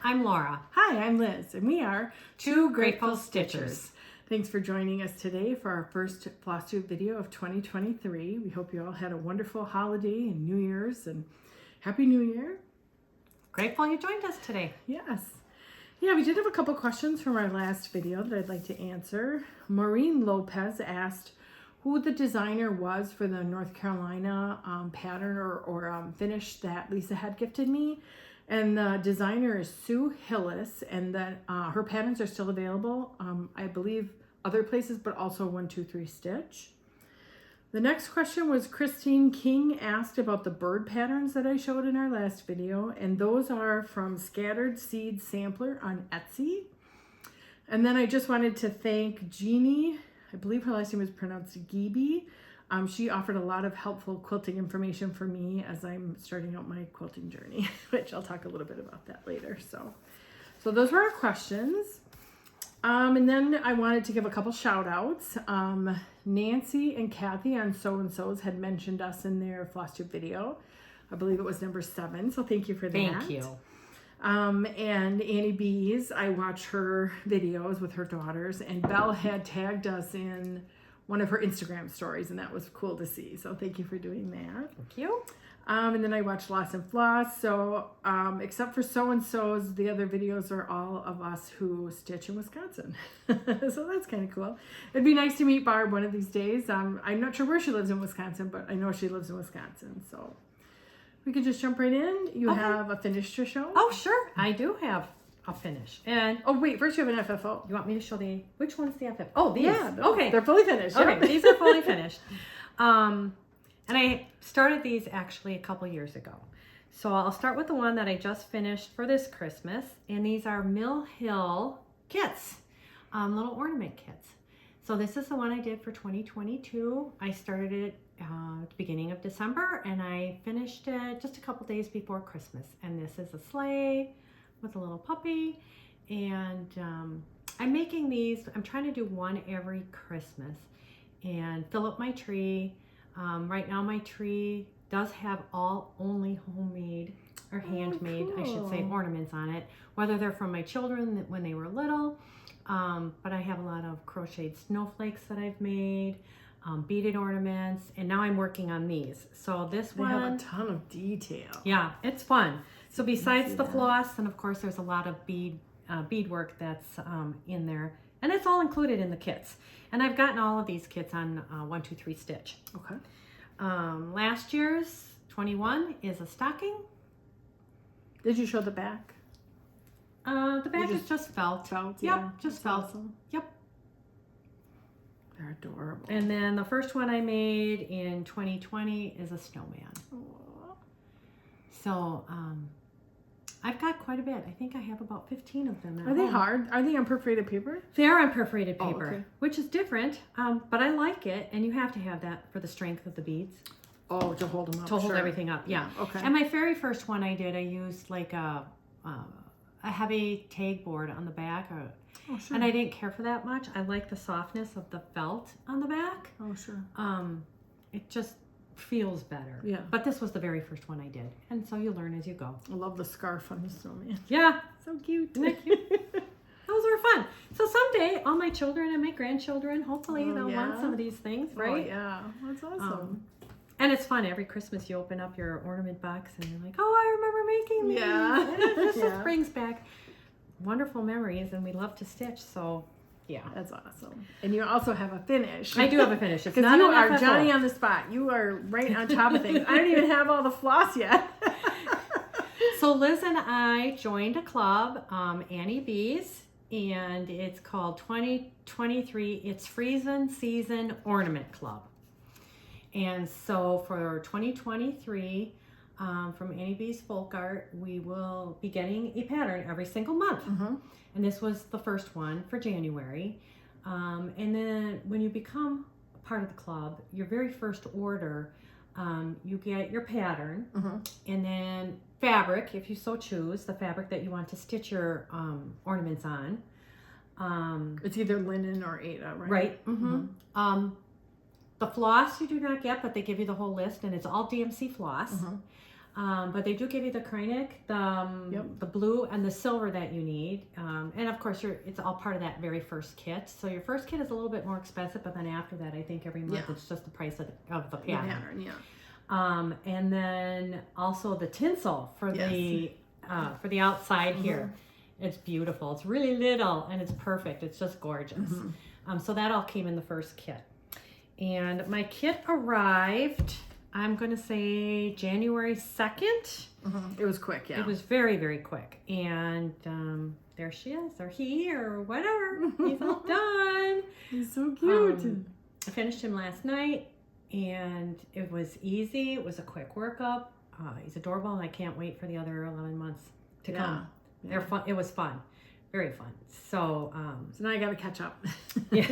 I'm Laura. Hi, I'm Liz, and we are Two Grateful Stitchers. Thanks for joining us today for our first Flosstube video of 2023. We hope you all had a wonderful holiday and New Year's, and Happy New Year. Grateful you joined us today. Yes. Yeah, we did have a couple questions from our last video that I'd like to answer. Maureen Lopez asked who the designer was for the North Carolina pattern or finish that Lisa had gifted me. And the designer is Sue Hillis, and that her patterns are still available, I believe other places, but also 1-2-3 Stitch. The next question was Christine King asked about the bird patterns that I showed in our last video, and those are from Scattered Seed Sampler on Etsy. And then I just wanted to thank Jeannie, I believe her last name is pronounced Geeby. She offered a lot of helpful quilting information for me as I'm starting out my quilting journey, which I'll talk a little bit about that later. So those were our questions. And then I wanted to give a couple shout outs. Nancy and Cathy on So and So's had mentioned us in their Flosstube video. I believe it was number 7. So thank you for that. Thank you. And Annie Beez, I watch her videos with her daughters, and Belle had tagged us in one of her Instagram stories, and that was cool to see. So thank you for doing that. Thank you. And then I watched Lots and Floss. So except for So and So's, the other videos are all of us who stitch in Wisconsin. So that's kind of cool. It'd be nice to meet Barb one of these days. I'm not sure where she lives in Wisconsin, but I know she lives in Wisconsin. So we could just jump right in. You have a finish to show? Oh, sure. I do have a finish. And oh, wait, first you have an FFO. you want me to show which one's the FF? Oh, these. Yeah, okay. They're fully finished. Okay, Yep. these are fully finished. And I started these actually a couple years ago. So I'll start with the one that I just finished for this Christmas. And these are Mill Hill kits, little ornament kits. So this is the one I did for 2022. I started it at the beginning of December, and I finished it just a couple days before Christmas. And this is a sleigh with a little puppy, and I'm making these. I'm trying to do one every Christmas and fill up my tree. Right now my tree does have all only homemade or handmade, I should say, ornaments on it, whether they're from my children when they were little, but I have a lot of crocheted snowflakes that I've made, beaded ornaments, and now I'm working on these. So this one have a ton of detail. Yeah, it's fun. So besides the floss, and of course there's a lot of bead work that's in there, and it's all included in the kits. And I've gotten all of these kits on 1-2-3 Stitch. Okay. Last year's 21 is a stocking. Did you show the back? The back is just felt. Felt, Yep, yeah. just That's felt. awesome. Yep. They're adorable. And then the first one I made in 2020 is a snowman. Aww. So I've got quite a bit. I think I have about 15 of them. Are they hard? Are they on perforated paper? They are on perforated paper, okay. which is different, but I like it, and you have to have that for the strength of the beads. Oh, to hold them up. To hold everything up, yeah. Okay. And my very first one I did, I used like a heavy tag board on the back, Oh, sure. and I didn't care for that much. I like the softness of the felt on the back. Oh, sure. It just feels better. Yeah. But this was the very first one I did, and so you learn as you go. I love the scarf on the snowman. Yeah. So cute. Isn't that cute? Those are fun. So someday, all my children and my grandchildren, hopefully they'll want some of these things, right? Oh, yeah. That's awesome. And it's fun. Every Christmas you open up your ornament box and you're like, oh, I remember making these. Yeah. This just brings back wonderful memories, and we love to stitch. So, yeah. That's awesome. And you also have a finish. I do have a finish. It's Because not you an are FFO. Johnny on the spot. You are right on top of things. I don't even have all the floss yet. So Liz and I joined a club, Annie Beez, and it's called 2023. It's Freezin Season Ornament Club. And so for 2023, from Annie Beez Folk Art, we will be getting a pattern every single month. Mm-hmm. And this was the first one for January. And then when you become a part of the club, your very first order, you get your pattern, and then fabric, if you so choose, the fabric that you want to stitch your ornaments on. It's either linen or Aida, right? Right. Mm-hmm. The floss you do not get, but they give you the whole list, and it's all DMC floss. But they do give you the Kreinik, the blue and the silver that you need. And of course, it's all part of that very first kit. So your first kit is a little bit more expensive, but then after that, I think every month it's just the price of the pattern. And then also the tinsel for the outside here. It's beautiful. It's really little and it's perfect. It's just gorgeous. So that all came in the first kit. And my kit arrived, I'm going to say January 2nd. It was quick, yeah. It was very, very quick. And there she is, or he, or whatever. He's all done. He's so cute. I finished him last night, and it was easy. It was a quick workup. He's adorable, and I can't wait for the other 11 months to come. They're fun. It was fun. Very fun. So now I got to catch up. Yeah.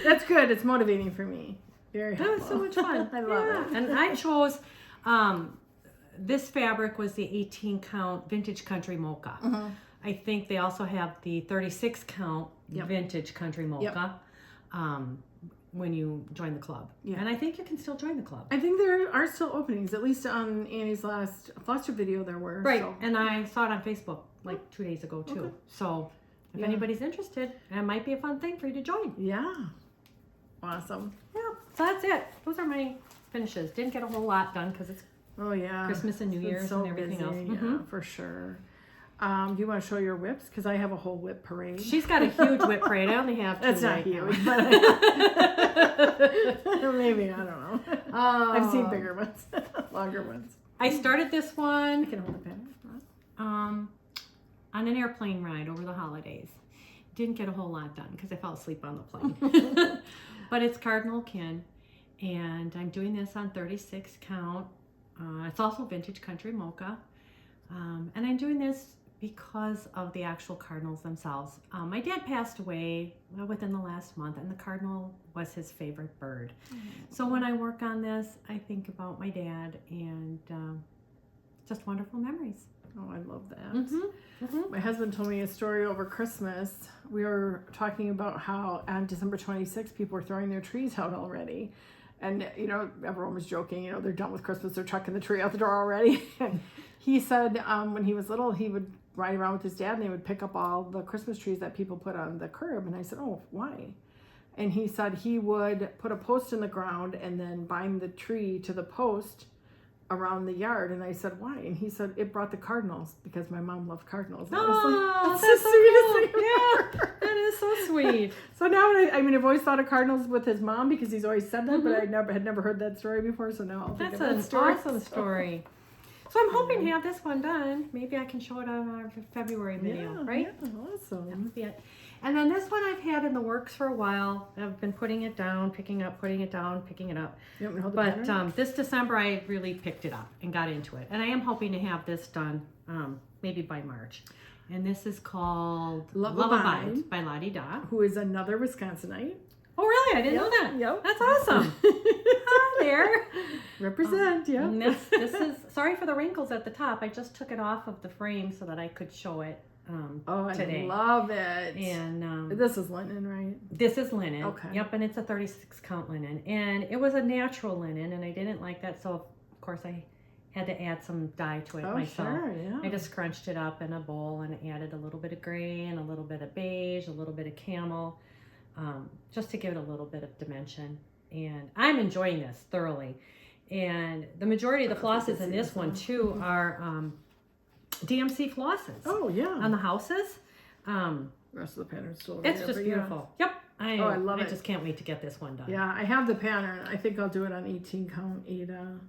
That's good. It's motivating for me. Very helpful. That was so much fun. I love it. And I chose, this fabric was the 18 count Vintage Country Mocha. I think they also have the 36 count Vintage Country Mocha when you join the club. And I think you can still join the club. I think there are still openings, at least on Annie's last Flosstube video there were. Right, so. and I saw it on Facebook like 2 days ago too. So if anybody's interested, it might be a fun thing for you to join. Yeah. Awesome. Yeah, so that's it. Those are my finishes. Didn't get a whole lot done because it's Christmas and New Year's and everything else. Yeah, for sure. Do you want to show your whips? Because I have a whole whip parade. She's got a huge whip parade. I only have two. That's not huge, but maybe, I don't know. I've seen bigger ones, longer ones. I started this one. I can hold the pen. On an airplane ride over the holidays. Didn't get a whole lot done because I fell asleep on the plane. But it's Cardinal kin, and I'm doing this on 36 count. It's also Vintage Country Mocha. And I'm doing this because of the actual cardinals themselves. My dad passed away within the last month, and the cardinal was his favorite bird. So when I work on this, I think about my dad, and just wonderful memories. Oh, I love that. My husband told me a story over Christmas. We were talking about how on December 26th, people were throwing their trees out already. And, you know, everyone was joking, you know, they're done with Christmas, they're chucking the tree out the door already. He said when he was little, he would ride around with his dad and they would pick up all the Christmas trees that people put on the curb. And I said, oh, why? And he said he would put a post in the ground and then bind the tree to the post around the yard. And I said, why? And he said, it brought the cardinals because my mom loved cardinals. And Oh, that's so the sweetest thing Yeah, that is so sweet. So now, I've always thought of cardinals with his mom because he's always said that, but I had never heard that story before. So now I'll think of that story. That's an awesome story. So I'm hoping to have this one done. Maybe I can show it on our February video, right? Yeah, awesome. That would be it. And then this one I've had in the works for a while. I've been putting it down, picking up, putting it down, picking it up. You want me to hold the But pattern? this December I really picked it up and got into it. And I am hoping to have this done maybe by March. And this is called Love Abide by Lottie Da. Who is another Wisconsinite. Oh, really? I didn't know that. Yep. That's awesome. Hi there. Represent, yeah. And this is, sorry for the wrinkles at the top. I just took it off of the frame so that I could show it today. I love it. And this is linen, right? this is linen. Okay. Yep, and it's a 36 count linen. And it was a natural linen, and I didn't like that. So, of course, I had to add some dye to it myself. Sure, yeah. I just scrunched it up in a bowl and added a little bit of gray and a little bit of beige, a little bit of camel, just to give it a little bit of dimension. And I'm enjoying this thoroughly. And the majority of the flosses in this one too are DMC flosses. Oh yeah. On the houses. The rest of the pattern's still over It's there, just but beautiful. Yep. I love it. I just can't wait to get this one done. Yeah, I have the pattern. I think I'll do it on 18 count Ada.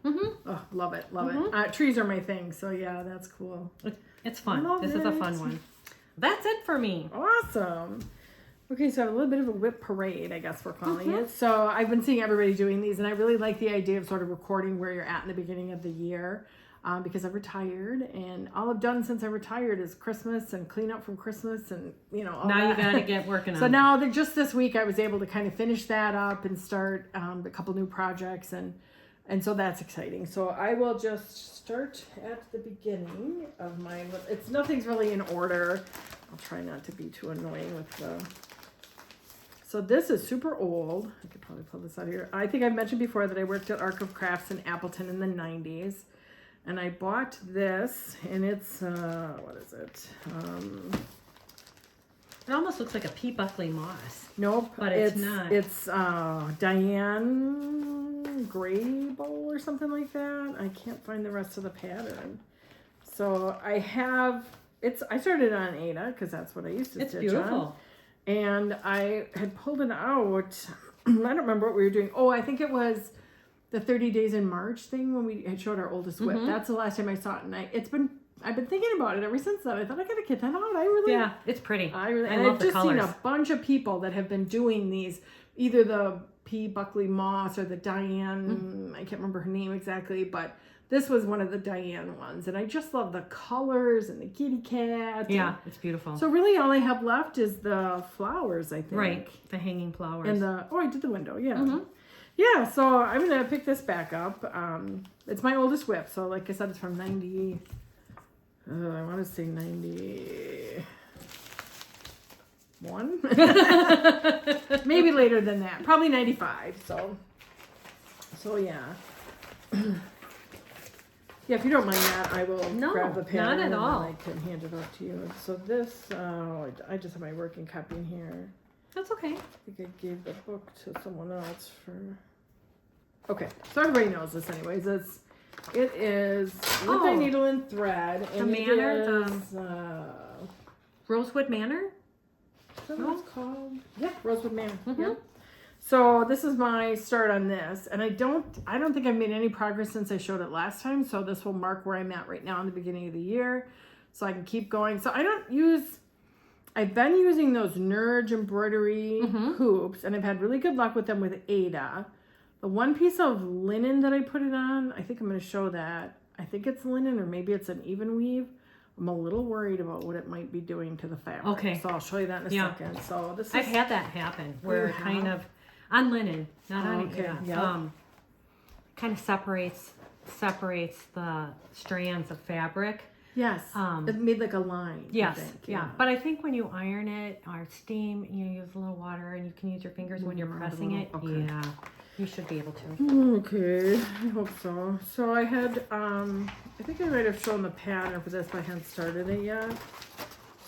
Oh, love it, love it. Trees are my thing, so yeah, that's cool. It's fun. Love This is a it. fun one. That's it for me. Awesome. Okay, so a little bit of a whip parade, I guess we're calling it. So I've been seeing everybody doing these, and I really like the idea of sort of recording where you're at in the beginning of the year, because I've retired, and all I've done since I retired is Christmas and clean up from Christmas, and all Now that. you got to get working on So it. now, just this week, I was able to kind of finish that up and start a couple new projects, and so that's exciting. So I will just start at the beginning of my. Nothing's really in order. I'll try not to be too annoying with the. So this is super old. I could probably pull this out here. I think I've mentioned before that I worked at Arc of Crafts in Appleton in the 90s. And I bought this, and it's, what is it? It almost looks like a pea buckley moss. Nope. But it's not. It's Diane Graebner or something like that. I can't find the rest of the pattern. So I have, I started on Ada because that's what I used to It's stitch beautiful. on. And I had pulled it out. I don't remember what we were doing. Oh, I think it was the 30 days in March thing when we had showed our oldest whip. That's the last time I saw it. And I've been thinking about it ever since then. I thought I gotta get that out. Yeah, it's pretty. I love I've the just colors. seen a bunch of people that have been doing these, either the P. Buckley Moss or the Diane, I can't remember her name exactly, but this was one of the Diane ones. And I just love the colors and the kitty cat. Yeah, it's beautiful. So really all I have left is the flowers, I think. Right, the hanging flowers. And I did the window, yeah. Yeah, so I'm going to pick this back up. It's my oldest whip, so like I said, it's from 90... I want to say 91. Maybe later than that. Probably 95. So yeah. Yeah, if you don't mind that, I will grab the pen. Not at all. And I can hand it off to you. So this, I just have my working copy in here. That's okay. I think I gave the book to someone else for... Okay, so everybody knows this anyways. It is with my needle and thread. The And Manor, it is, Rosewood Manor? is that what it's called? Yeah, Rosewood Manor. Mm-hmm. Yeah. So this is my start on this. And I don't think I've made any progress since I showed it last time. So this will mark where I'm at right now in the beginning of the year. So I can keep going. So I've been using those Nerge embroidery hoops. And I've had really good luck with them with Ada. The one piece of linen that I put it on, I think I'm going to show that. I think it's linen or maybe it's an even weave. I'm a little worried about what it might be doing to the fabric. Okay. So I'll show you that in a second. So this is... I've had that happen where it kind of, on linen, not on kind of separates the strands of fabric. Yes. It made like a line. Yes. I think. Yeah. But I think when you iron it or steam, you use a little water and you can use your fingers when you're pressing it. Okay. Yeah. You should be able to. Okay, I hope so. So I had, I think I might have shown the pattern for this, but I hadn't started it yet.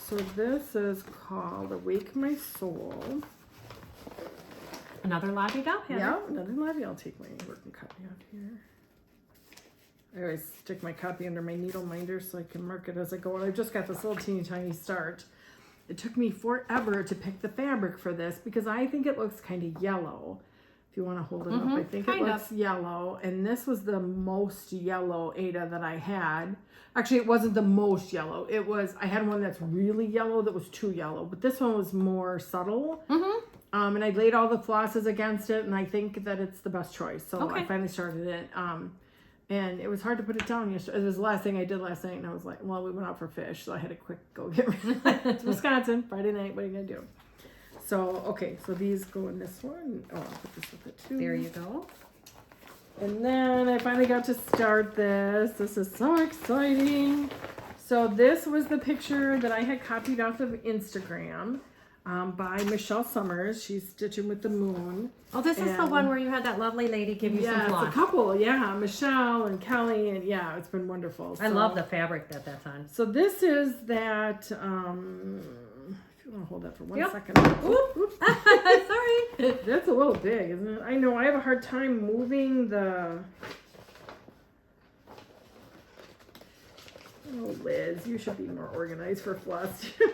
So this is called Awake My Soul. Another la-di-da pattern. Yeah, another levy. I'll take my working copy out here. I always stick my copy under my needle minder so I can mark it as I go. And I just got this little teeny tiny start. It took me forever to pick the fabric for this because I think it looks kind of yellow. If you want to hold it up, I think it looks yellow. And this was the most yellow Ada that I had. Actually, it wasn't the most yellow. I had one that's really yellow that was too yellow. But this one was more subtle. And I laid all the flosses against it. And I think that it's the best choice. So I finally started it. And it was hard to put it down yesterday. It was the last thing I did last night. And I was like, well, we went out for fish. So I had to quick go get rid of it. It's Wisconsin, Friday night. What are you going to do? So, okay, so these go in this one. Oh, I'll put this with it too. There you go. And then I finally got to start this. This is so exciting. So this was the picture that I had copied off of Instagram by Michelle Summers. She's Stitching with the Moon. Oh, this is the one where you had that lovely lady give you some floss. It's a couple. Yeah, Michelle and Kelly. And yeah, it's been wonderful. I love the fabric that's on. So this is that... I'm gonna hold that for 1 second. Oops. Sorry. That's a little big, isn't it? I know. I have a hard time moving the... Oh, Liz, you should be more organized for Floss. All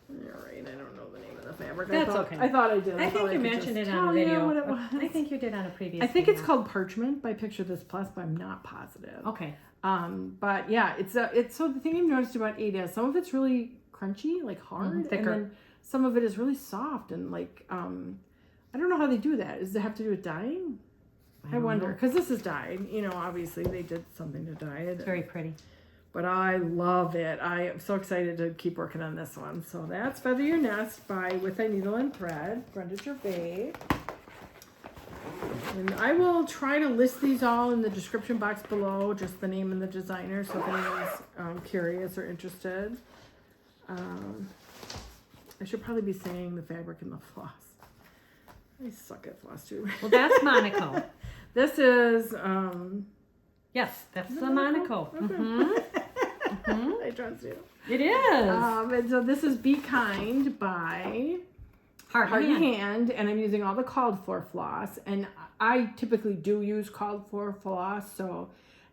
right, I don't know the name of the fabric. That's okay. I thought I did. I think you mentioned it on a video. What it was. I think you did on a previous I think video. it's called Parchment by Picture This Plus, but I'm not positive. Okay. But yeah, it's so the thing I've noticed about Ada, some of it's really crunchy, like hard, thicker. and then some of it is really soft and like I don't know how they do that. Does it have to do with dyeing? I wonder, because this is dyed. You know, obviously they did something to dye it. It's very pretty. But I love it. I am so excited to keep working on this one. So that's Feather Your Nest by With a Needle and Thread, Brenda Gervais. And I will try to list these all in the description box below, just the name and the designer, so if anyone's curious or interested. I should probably be saying the fabric and the floss. I suck at Flosstube. Well, that's Monaco. This is Yes, that's the Monaco? Monaco. Okay. I trust you. It is. And so this is Be Kind by Heart and Hand. Hand, and I'm using all the called for floss, and I typically do use called for floss,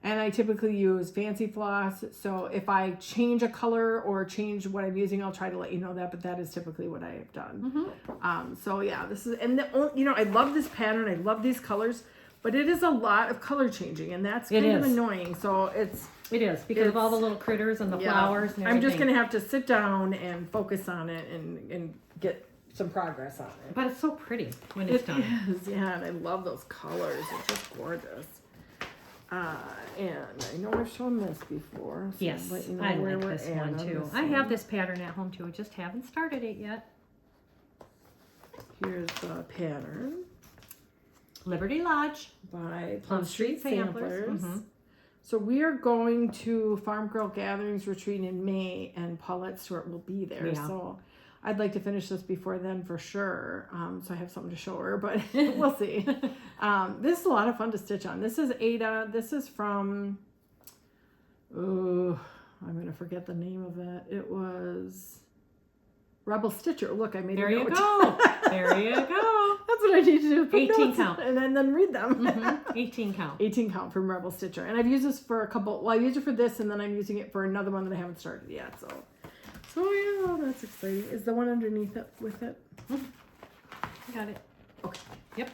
and I typically use fancy floss, so if I change a color or change what I'm using, I'll try to let you know that, but that is typically what I have done. So yeah, this is, and I love this pattern, I love these colors, but it is a lot of color changing, and that's kind of annoying, so it is, because of all the little critters and the flowers and everything. I'm just going to have to sit down and focus on it and get some progress on it. But it's so pretty when it's done. It is, yeah, and I love those colors. It's just gorgeous. And I know I've shown this before. So Yes, let you know I where like we're this at one on too. this I one. have this pattern at home too. I just haven't started it yet. Here's the pattern Liberty Lodge by Plum Street Samplers. So we are going to Farm Girl Gatherings Retreat in May, and Paulette Stewart will be there. Yeah. So I'd like to finish this before then for sure. So I have something to show her, but we'll see. This is a lot of fun to stitch on. This is Ada. This is from, I'm going to forget the name of it. It was Rebel Stitcher. Look, I made There a you note. go. There you go. That's what I need to do. Put 18 notes count. And then read them. 18 count. 18 count from Rebel Stitcher. And I've used this for a couple, well, I used it for this, and then I'm using it for another one that I haven't started yet. So yeah, that's exciting. Is the one underneath it with it? Got it. Okay. Yep.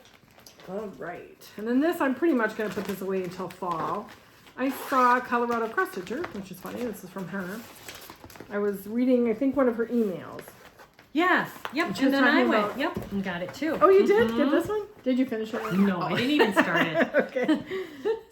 All right. And then this, I'm pretty much going to put this away until fall. I saw Colorado Crossstitcher, which is funny. This is from her. I was reading, I think, one of her emails. Yes. Yep. she And was then I talking went. about- Yep. And got it too. Oh, you did get this one? Did you finish it? No, I didn't even start it. Okay.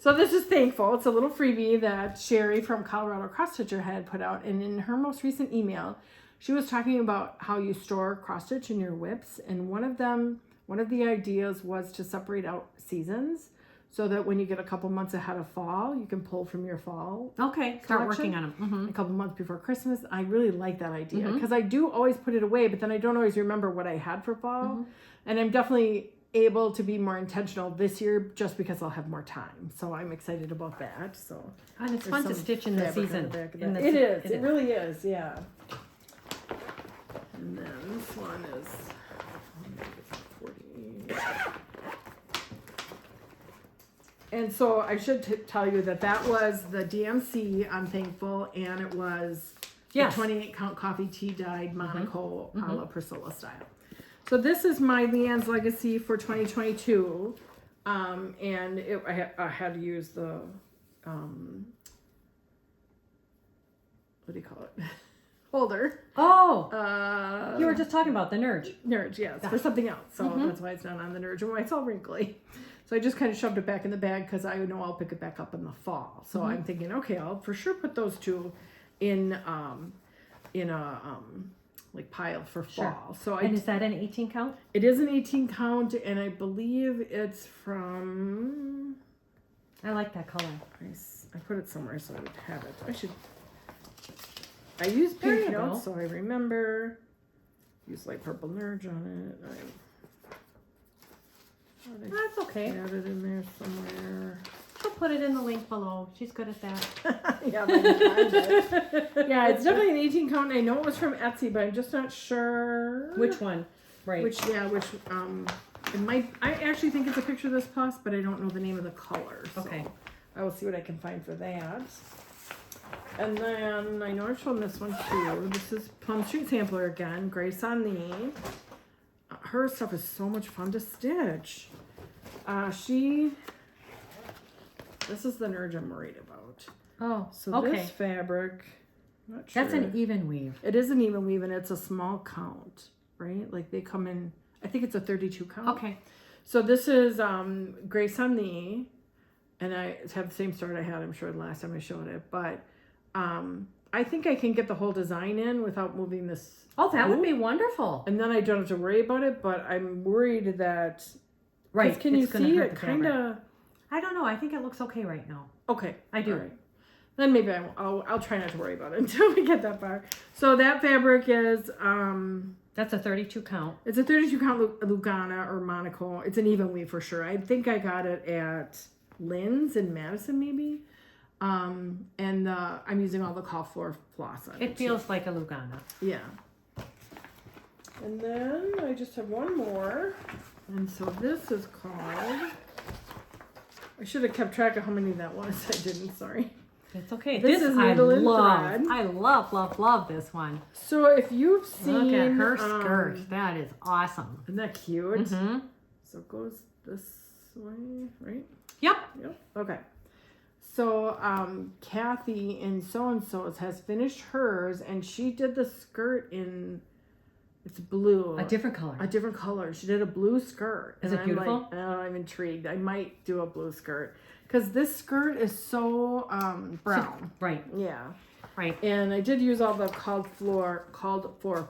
So this is Thankful. It's a little freebie that Sherry from Colorado Crossstitcher had put out. And in her most recent email, she was talking about how you store cross stitch in your whips. And one of the ideas was to separate out seasons so that when you get a couple months ahead of fall, you can pull from your fall. Okay. Start collection working on them. a couple months before Christmas. I really like that idea because I do always put it away, but then I don't always remember what I had for fall. And I'm definitely able to be more intentional this year just because I'll have more time. So I'm excited about that. So And it's fun to stitch in the fabric on season. the back of In that. the It se- is. It really is. Yeah. And then this one is 40. And so I should tell you that was the DMC on Thankful, and it was the 28 count coffee tea dyed Monaco a la Priscilla style. So this is my Leanne's Legacy for 2022, and I had to use the what do you call it? Holder. Oh, you were just talking about the Nerge. Nerge, yes, for something else. So that's why it's not on the Nerge, and why it's all wrinkly. So I just kind of shoved it back in the bag because I know I'll pick it back up in the fall. So I'm thinking, okay, I'll for sure put those two in a like pile for fall. So And is that an 18 count? it is an 18 count, and I believe it's from. I like that color. I put it somewhere so I would have it. I use There pink you go. notes so I remember. Use light purple Nerge on it. That's okay. Add it in there somewhere. She'll put it in the link below. She's good at that. Yeah, but I find it. Yeah, it's definitely an 18 count. I know it was from Etsy, but I'm just not sure Which one? Right. it might. I actually think it's a picture of this plus, but I don't know the name of the color. So Okay. I will see what I can find for that. And then I know I've shown this one too. This is Plum Street Sampler again. Grace on Knee. Her stuff is so much fun to stitch. This is the Nerge I'm worried about. Oh, So okay. this fabric, not sure. That's an even weave. It is an even weave, and it's a small count, right? Like they come in, I think it's a 32 count. Okay. So this is Grace on Knee, and I have the same start I had, I'm sure, the last time I showed it. But I think I can get the whole design in without moving this. Oh, that would hoop, be wonderful. and then I don't have to worry about it, but I'm worried that. Right. Can you it's gonna see hurt it? the fabric. Kind of. I don't know. I think it looks okay right now. Okay. I do. All right. Then maybe I'll try not to worry about it until we get that far. So that fabric is That's a 32 count. it's a 32 count Lugana or Monaco. It's an even weave for sure. I think I got it at Lynn's in Madison maybe. And I'm using all the call for floss on it. It feels like a Lugana. Yeah. And then I just have one more. And so this is called, I should have kept track of how many that was. I didn't, sorry. It's okay. This is needle and thread. I love this one. So if you've seen... Look at her skirt. That is awesome. Isn't that cute? Mm-hmm. So it goes this way, right? Yep. Yep. Okay. So Cathy in So-and-so's has finished hers, and she did the skirt in... It's blue. A different color. A different color. She did a blue skirt. Is it beautiful? Like, oh, I'm intrigued. I might do a blue skirt. Because this skirt is so brown. Right. Yeah. Right. And I did use all the called for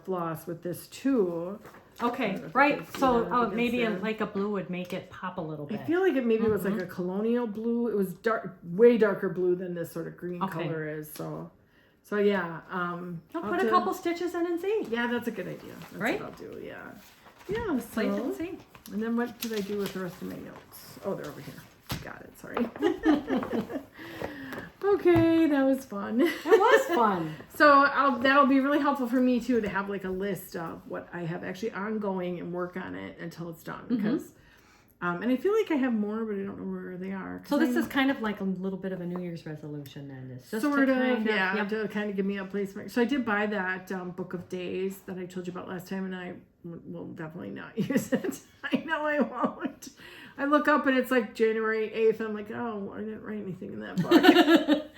floss with this too. Okay. Right. So maybe there. like a blue would make it pop a little bit. I feel like it maybe was like a colonial blue. It was dark, way darker blue than this sort of green color is. So yeah. I'll put a couple stitches in and see. Yeah, that's a good idea. That's right? what I'll do. Yeah. Yeah. Play it and see. And then what did I do with the rest of my notes? Oh, they're over here. Got it. Sorry. Okay, that was fun. It was fun. So that'll be really helpful for me too to have like a list of what I have actually ongoing and work on it until it's done because. And I feel like I have more, but I don't know where they are. So this is kind of like a little bit of a New Year's resolution then. It's just sort of, yep. to kind of give me a place. So I did buy that Book of Days that I told you about last time, and I will definitely not use it. I know I won't. I look up and it's like January 8th. I'm like, oh, I didn't write anything in that book.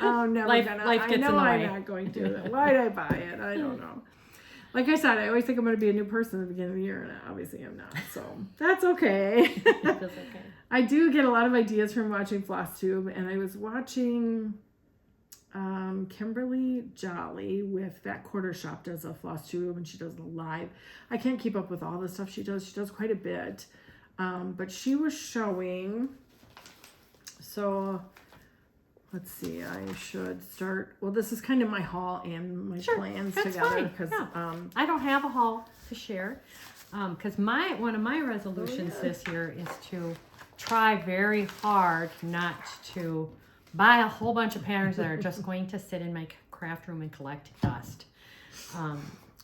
Oh, never gonna. Life gets I know in the I'm way. not going to. Why did I buy it? I don't know. Like I said, I always think I'm going to be a new person at the beginning of the year, and obviously I'm not. So that's okay. That's okay. I do get a lot of ideas from watching Flosstube, and I was watching Kimberly Jolly with Fat Quarter Shop does a Flosstube, and she does a live. I can't keep up with all the stuff she does. She does quite a bit. But she was showing, so let's see, I should start, well, this is kind of my haul and my plans together. Because I don't have a haul to share because one of my resolutions this year is to try very hard not to buy a whole bunch of patterns that are just going to sit in my craft room and collect dust.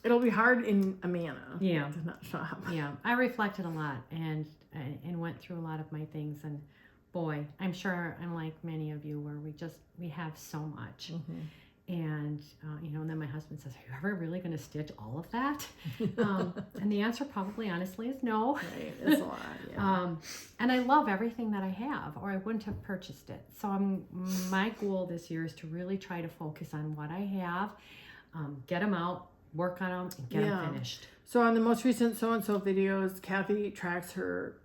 It'll be hard in Amana. Yeah. To not shop. Yeah. I reflected a lot and went through a lot of my things, and boy, I'm sure I'm like many of you where we have so much. And, and then my husband says, are you ever really going to stitch all of that? And the answer probably honestly is no. Right. It's a lot. Yeah. And I love everything that I have, or I wouldn't have purchased it. So my goal this year is to really try to focus on what I have, get them out, work on them, and get them finished. So on the most recent so-and-so videos, Cathy tracks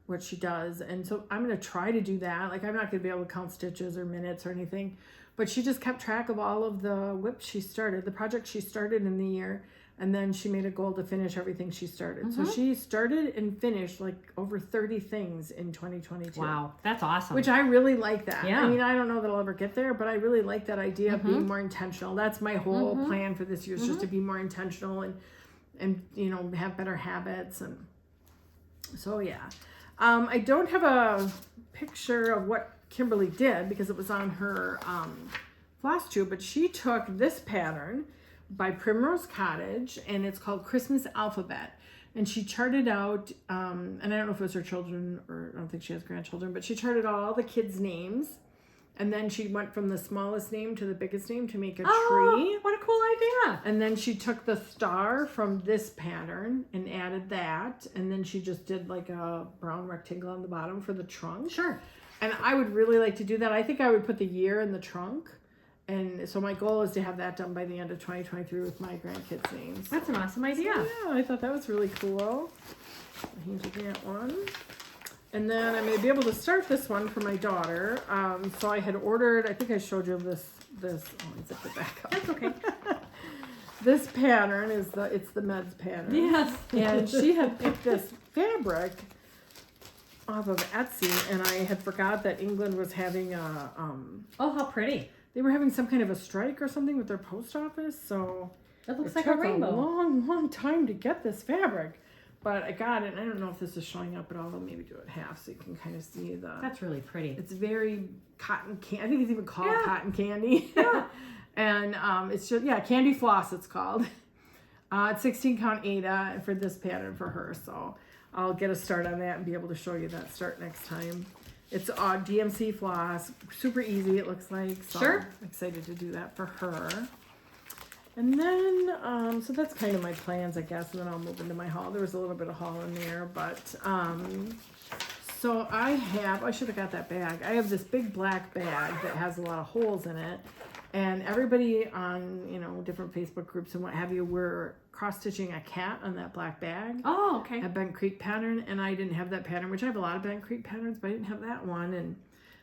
what she does. And so I'm going to try to do that. Like, I'm not going to be able to count stitches or minutes or anything. But she just kept track of all of the whips she started, the project she started in the year. And then she made a goal to finish everything she started. So she started and finished like over 30 things in 2022. Wow, that's awesome. Which I really like that. Yeah. I mean, I don't know that I'll ever get there, but I really like that idea of being more intentional. That's my whole plan for this year is just to be more intentional and have better habits. And so, yeah. I don't have a picture of what Kimberly did because it was on her Flosstube, but she took this pattern by Primrose Cottage, and it's called Christmas Alphabet. And she charted out, and I don't know if it was her children, or I don't think she has grandchildren, but she charted out all the kids' names. And then she went from the smallest name to the biggest name to make a tree. What a cool idea. And then she took the star from this pattern and added that. And then she just did like a brown rectangle on the bottom for the trunk. Sure. And I would really like to do that. I think I would put the year in the trunk. And so my goal is to have that done by the end of 2023 with my grandkids' names. That's an awesome idea. So, yeah, I thought that was really cool. I need to get one. And then I'm going to be able to start this one for my daughter. So I had ordered, I think I showed you this, oh, I zipped it back up. That's okay. This pattern it's the Meds pattern. Yes. And she had picked this fabric off of Etsy, and I had forgot that England was having a, oh, how pretty. They were having some kind of a strike or something with their post office, so It looks it like took a rainbow. long time to get this fabric. but I got it. And I don't know if this is showing up at all. I'll maybe do it half so you can kind of see the... That's really pretty. It's very cotton candy. I think it's even called cotton candy. Yeah. And it's just, candy floss it's called. It's 16 count Ada for this pattern for her. So I'll get a start on that and be able to show you that start next time. It's DMC floss. Super easy it looks like. So Sure. I'm excited to do that for her. And then, so that's kind of my plans, I guess, and then I'll move into my haul. There was a little bit of haul in there, but, so I should have got that bag. I have this big black bag that has a lot of holes in it, and everybody on, different Facebook groups and what have you were cross-stitching a cat on that black bag. Oh, okay. A Bent Creek pattern, and I didn't have that pattern, which I have a lot of Bent Creek patterns, but I didn't have that one, and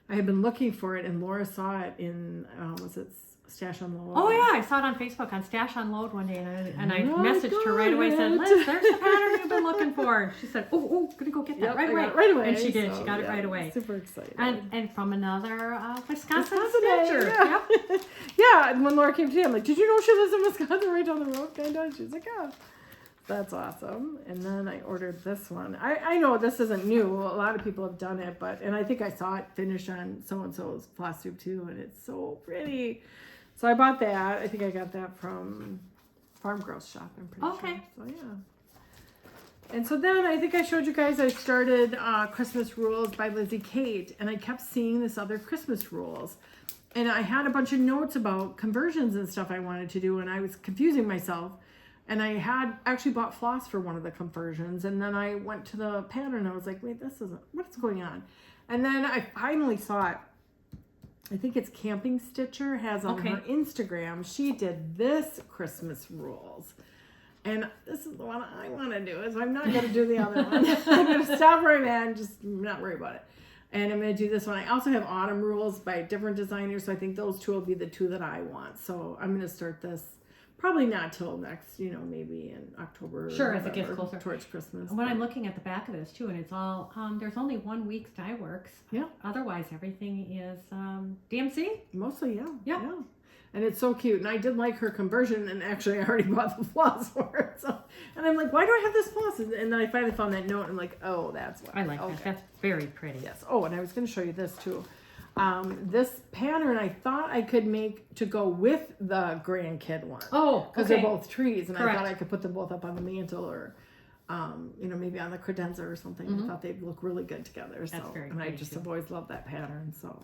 I had been looking for it, and Laura saw it in, was it Stash Unload? Oh yeah, I saw it on Facebook on Stash Unload one day, and I messaged her right away. Said, "Liz, there's the pattern you've been looking for." She said, "Oh, gonna go get that right away." Right away, and she did. So, she got it right away. Super excited. And from another Wisconsin day, stitcher. Yeah. Yep. Yeah, and when Laura came to me, I'm like, "Did you know she lives in Wisconsin, right down the road?" Kind of. She's like, "Yeah." That's awesome. And then I ordered this one. I know this isn't new. A lot of people have done it, and I think I saw it finished on so-and-so's Flosstube too, and it's so pretty. So I bought that. I think I got that from Farm Girls Shop, I'm pretty sure. So yeah. And so then I think I showed you guys I started Christmas Rules by Lizzie Kate, and I kept seeing this other Christmas Rules. And I had a bunch of notes about conversions and stuff I wanted to do, and I was confusing myself. And I had actually bought floss for one of the conversions, and then I went to the pattern and I was like, wait, what's going on? And then I finally saw it. I think it's Camping Stitcher has on her Instagram. She did this Christmas Rules. And this is the one I want to do. So I'm not going to do the other one. I'm going to stop right now and just not worry about it. And I'm going to do this one. I also have Autumn Rules by different designers. So I think those two will be the two that I want. So I'm going to start this probably not till next, maybe in October. Sure, as it gets closer towards Christmas. When I'm looking at the back of this too, and it's all there's only 1 week's dye works. Yeah. Otherwise, everything is DMC. Mostly, yeah. Yeah. And it's so cute. And I did like her conversion, and actually I already bought the floss for it. So, and I'm like, why do I have this floss? And then I finally found that note, and I'm like, oh, that's why. I like that. That's very pretty. Yes. Oh, and I was going to show you this too. This pattern I thought I could make to go with the grandkid one. Oh, because they're both trees, and Correct. I thought I could put them both up on the mantle or, maybe on the credenza or something. I thought they'd look really good together. That's very and I pretty, just too. have always loved that pattern. So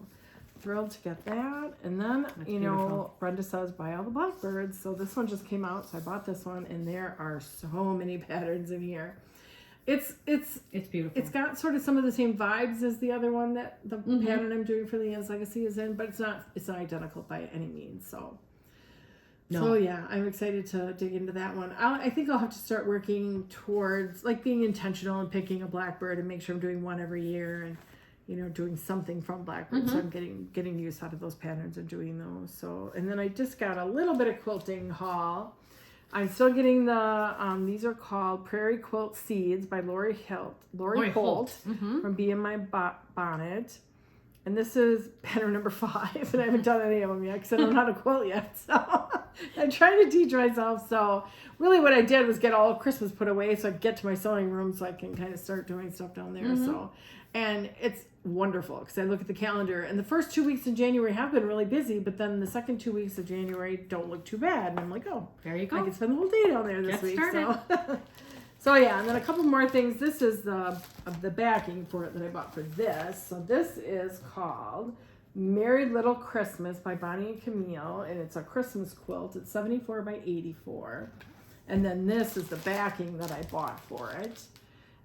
thrilled to get that. And then That's beautiful. Brenda says buy all the blackbirds. So this one just came out, so I bought this one, and there are so many patterns in here. It's beautiful. It's got sort of some of the same vibes as the other one that the pattern I'm doing for the Ann's Legacy is in, but it's not identical by any means. So yeah, I'm excited to dig into that one. I think I'll have to start working towards like being intentional and picking a blackbird and make sure I'm doing one every year and doing something from blackbird. So I'm getting use out of those patterns and doing those. So, and then I just got a little bit of quilting haul. I'm still getting the, these are called Prairie Quilt Seeds by Lori Holt from Be In My Bonnet. And this is pattern number 5, and I haven't done any of them yet because I don't know how to quilt yet. So I'm trying to teach myself. So really what I did was get all of Christmas put away so I can get to my sewing room so I can kind of start doing stuff down there. So, and it's wonderful because I look at the calendar, and the first 2 weeks in January have been really busy, but then the second 2 weeks of January don't look too bad. And I'm like, oh, there you go. I can spend the whole day down there this Get week. started. So yeah, and then a couple more things. This is the backing for it that I bought for this. So this is called Merry Little Christmas by Bonnie and Camille, and it's a Christmas quilt. It's 74 by 84. And then this is the backing that I bought for it.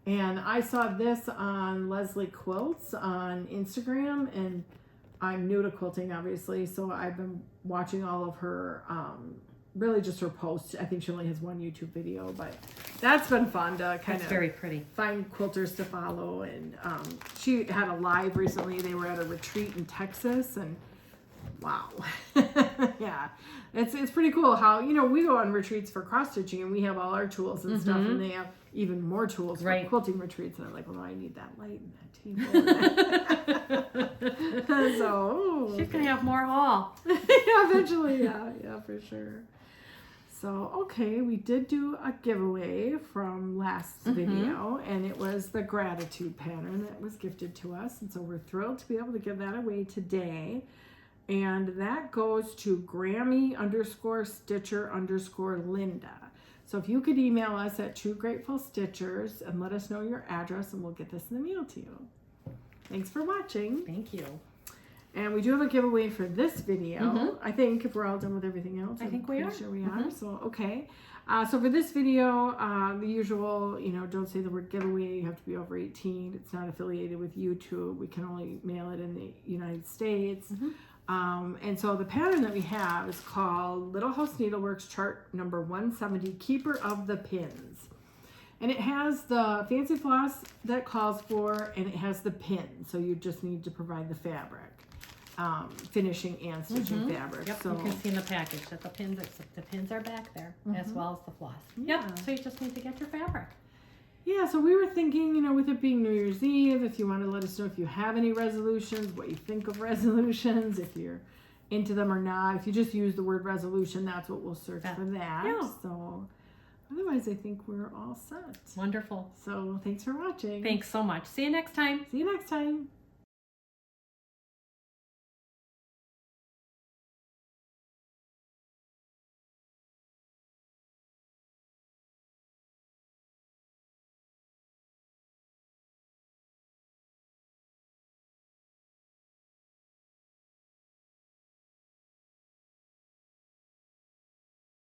And I saw this on Leslie Quilts on Instagram, and I'm new to quilting, obviously, so I've been watching all of her, really just her posts. I think she only has one YouTube video, but that's been fun to kind of very pretty. Find quilters to follow. And she had a live recently. They were at a retreat in Texas, and wow. Yeah, it's pretty cool how, we go on retreats for cross-stitching, and we have all our tools and stuff, and they have even more tools for quilting retreats, and I'm like, well, no, I need that light and that table. So she's gonna have more haul. Yeah, eventually, yeah, for sure. So, okay, we did do a giveaway from last video, and it was the gratitude pattern that was gifted to us. And so we're thrilled to be able to give that away today. And that goes to Grammy_Stitcher_Linda. So if you could email us at True Grateful Stitchers and let us know your address, and we'll get this in the mail to you. Thanks for watching. Thank you. And we do have a giveaway for this video. I think if we're all done with everything else. I think we are. Sure we are. So, okay. So for this video, the usual, don't say the word giveaway. You have to be over 18. It's not affiliated with YouTube. We can only mail it in the United States. And so the pattern that we have is called Little House Needleworks chart number 170, Keeper of the Pins. And it has the fancy floss that it calls for, and it has the pin. So you just need to provide the fabric, finishing and stitching fabric. Yep, So you can see in the package that the pins are back there, as well as the floss. Yeah. Yep, so you just need to get your fabric. yeah, so we were thinking, with it being New Year's Eve, if you want to let us know if you have any resolutions, what you think of resolutions, if you're into them or not. If you just use the word resolution, that's what we'll search for that. Yeah. So otherwise, I think we're all set. Wonderful. So thanks for watching. Thanks so much. See you next time. See you next time.